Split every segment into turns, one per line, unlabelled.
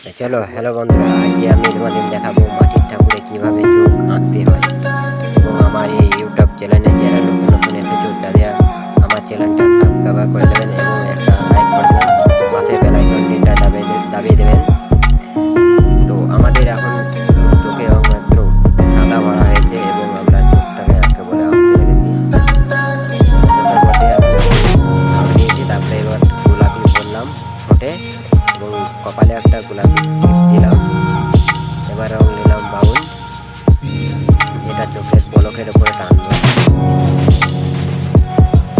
চলো হ্যালো বন্ধুরা, আজকে আমি তোমাদের দেখাবো মাটির ঠাকুরে কিভাবে চোখ আঁকতে হয়। এবং আমার এই ইউটিউব চ্যানেলে যারা নতুন নতুন এসেছো তারা আমার চ্যানেলটা সাবস্ক্রাইব করে দেবেন এবং একটা লাইক করে দেবেন, পাশে বেল আইকনটা দাবিয়ে দেবেন। তো আমাদের এখন চোখে মাত্র সাদা ভরা হয়েছে এবং আমরা চোখটাকে একেবারে আঁকতে লেগেছি। তারপরে এবার গোলাপি করলাম ঠোঁটে এবং কপালে একটা গোলাপি টিপ দিলাম। এবার রং নিলাম বাউন্ড, যেটা চোখের পলকের উপরে টানবো,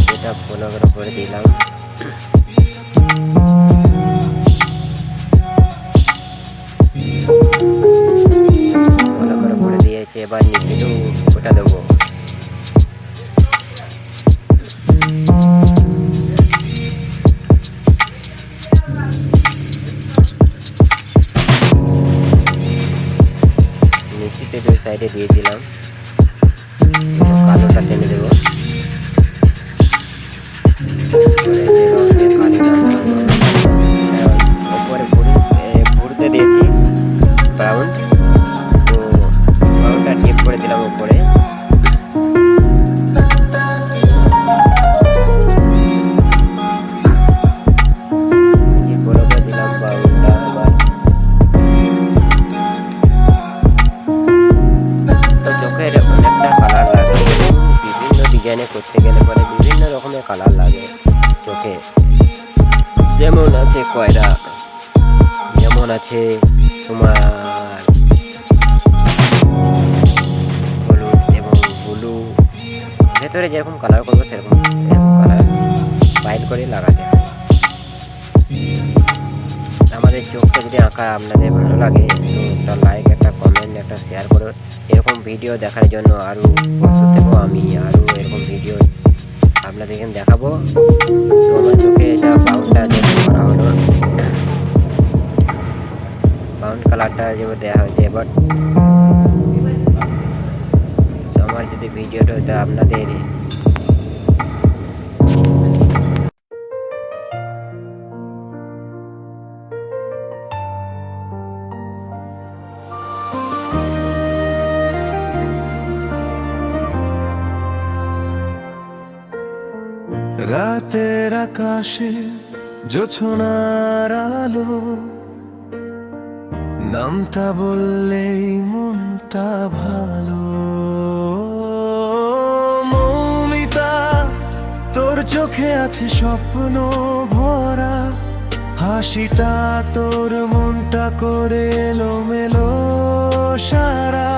যেটা পলকের উপরে দিলাম। পলকের উপরে দিয়েছে, এবার নিচেও ওটা দেবো। নিচেতে দুই সাইডে দিয়ে দিলাম, কালোটা টেনে দেবো। উপরে ভুরতে দিয়েছি ব্রাউন, তো ব্রাউনটা টিপ করে দিলাম উপরে। দিলাম ব্রাউনটা। এবার তো চোখের অনেকটা কালার লাগে, বিভিন্ন ডিজাইনে করতে গেলে পরে বিভিন্ন রকমের কালার লাগে চোখে। যেমন আছে কয়রা, যেমন আছে তোমার হলুদ এবং ব্লু, ভেতরে যেরকম কালার করবো সেরকম কালার বাইর করে লাগাতে হয়। আমাদের চোখটা যদি আঁকা আপনাদের ভালো লাগে তো একটা লাইক, একটা কমেন্ট, একটা শেয়ার করো। এরকম ভিডিও দেখার জন্য আরও প্রস্তুত দেবো আমি, আরও এরকম ভিডিও আপনাদের এখানে দেখাবো। তো আমার চোখে এটা বাউন্ডটা যেমন করা হলো, বাউন্ড কালারটা যেমন দেওয়া হয়েছে। এবার আমার যদি ভিডিওটা আপনাদের
রাতের আকাশে জোছনার আলো, নামটা বললেই মনটা ভালো। মৌমিতা, তোর চোখে আছে স্বপ্ন ভরা, হাসিটা তোর মনটা করে এলোমেলো সারা।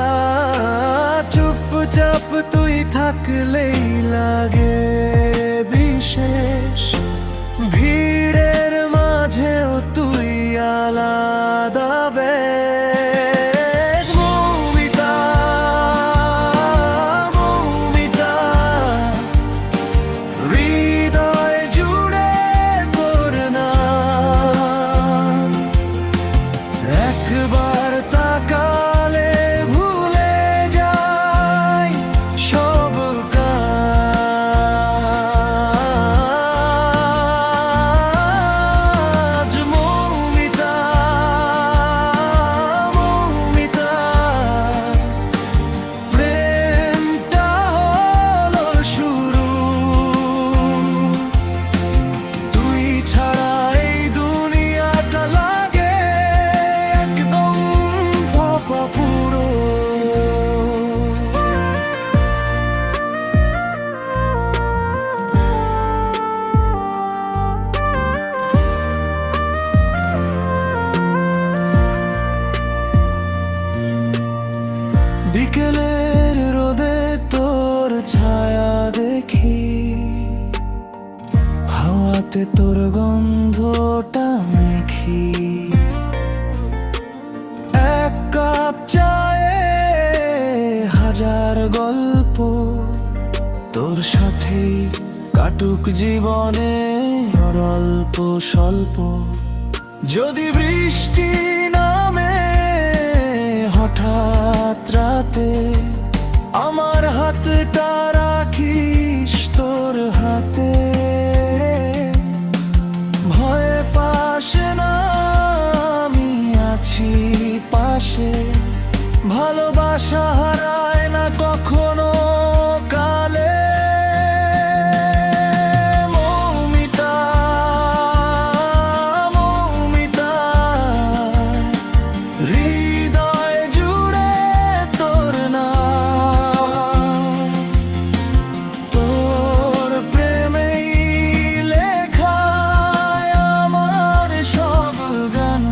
চুপচাপ তুই থাকলেই লাগে বিশেষ, ভিড়ের মাঝেও তুই আলাদা বেশ। মৌমিতা, মৌমিতা, হৃদয় জুড়ে তোর নাম, একবার তাকালে ভুলে যাই সব কাজ। মৌমিতা, মৌমিতা, প্রেমটা হলো শুরু, তুই ছাড়া এই দুনিয়াটা লাগে একদম ফাঁপা পুরো। বিকেলের রোদে তোর ছায়া দেখি, হাওয়াতে তোর গন্ধটা মেখি। এক কাপ চায়ে হাজার গল্প, তোর সাথেই কাটুক জীবনে অল্প স্বল্প। যদি বৃষ্টি নামে হঠাৎ রাতে, আমার হাতটা রাখিস তোর হাতে। ভয় পাস না, আমি আছি আশা হারায় না কখনো কালে। মৌমিতা, মৌমিতা, হৃদয় জুড়ে তোর নাম, তোর প্রেমেই লেখা আমার সব গান।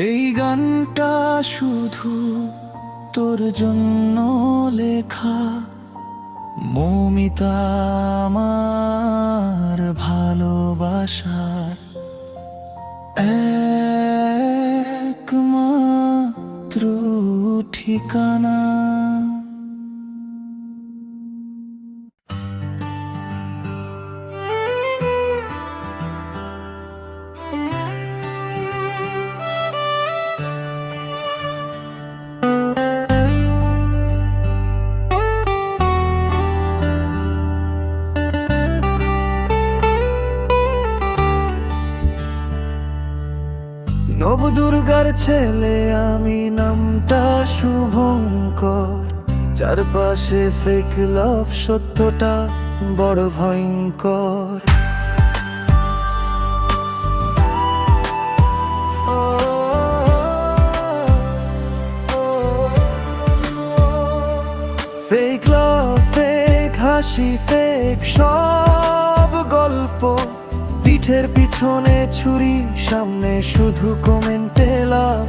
এই গানটা শুধু তোর জন্য লেখা, মৌমিতা, আমার ভালোবাসার একমাত্র ঠিকানা। নবদুর্গার ছেলে আমি, নামটা শুভঙ্কর। চারপাশে ফেক লাভ, সত্যটা বড় ভয়ঙ্কর। ফেক লাভ, ফেক হাসি, ফেক সব গল্প। পিঠের পিছনে ছুরি, সামনে শুধু কমেন্টে লাভ।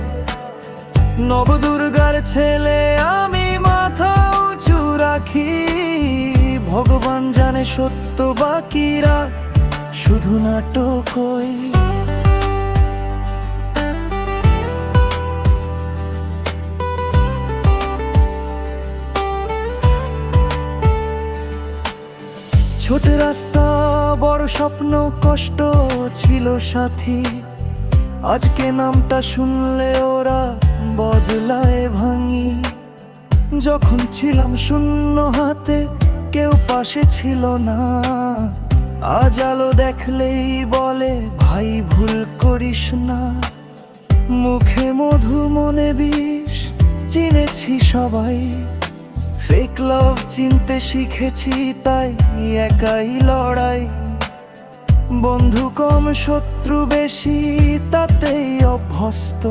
নবদুর্গার ছেলে আমি, মাথা উঁচু রাখি। ভগবান জানে সত্য বাকিরা শুধু নাটকই। ছোট রাস্তা, বড় স্বপ্ন, কষ্ট ছিল সাথী। আজকে নামটা শুনলে ওরা বদলায় ভাঙি। যখন ছিলাম শূন্য হাতে, কেউ পাশে ছিল না। আজ আলো দেখলেই বলে ভাই ভুল করিস না। মুখে মধু, মনে বিষ, চিনেছি সবাই। ফেক লাভ চিনতে শিখেছি, তাই একাই লড়াই। বন্ধু কম, শত্রু বেশি, তাতেই অভ্যস্ত।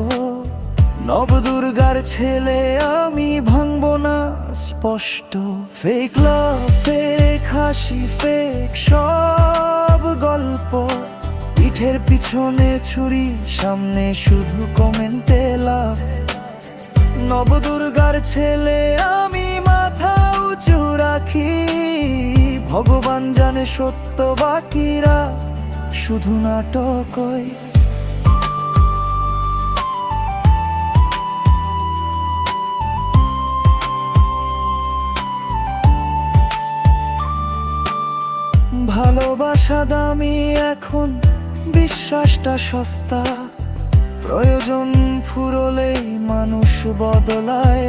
নবদুর্গার ছেলে আমি, ভাঙবো না স্পষ্ট। ফেক লাভ, ফেক হাসি, ফেক সব গল্প। পিঠের পিছনে ছুরি, সামনে শুধু কমেন্টে লাভ। নবদুর্গার ছেলে আমি, মাথা উঁচু রাখি। ভগবান জানে সত্য বাকিরা শুধু নাটকই। ভালোবাসা দামি এখন, বিশ্বাসটা সস্তা। প্রয়োজন ফুরলেই মানুষ বদলায়।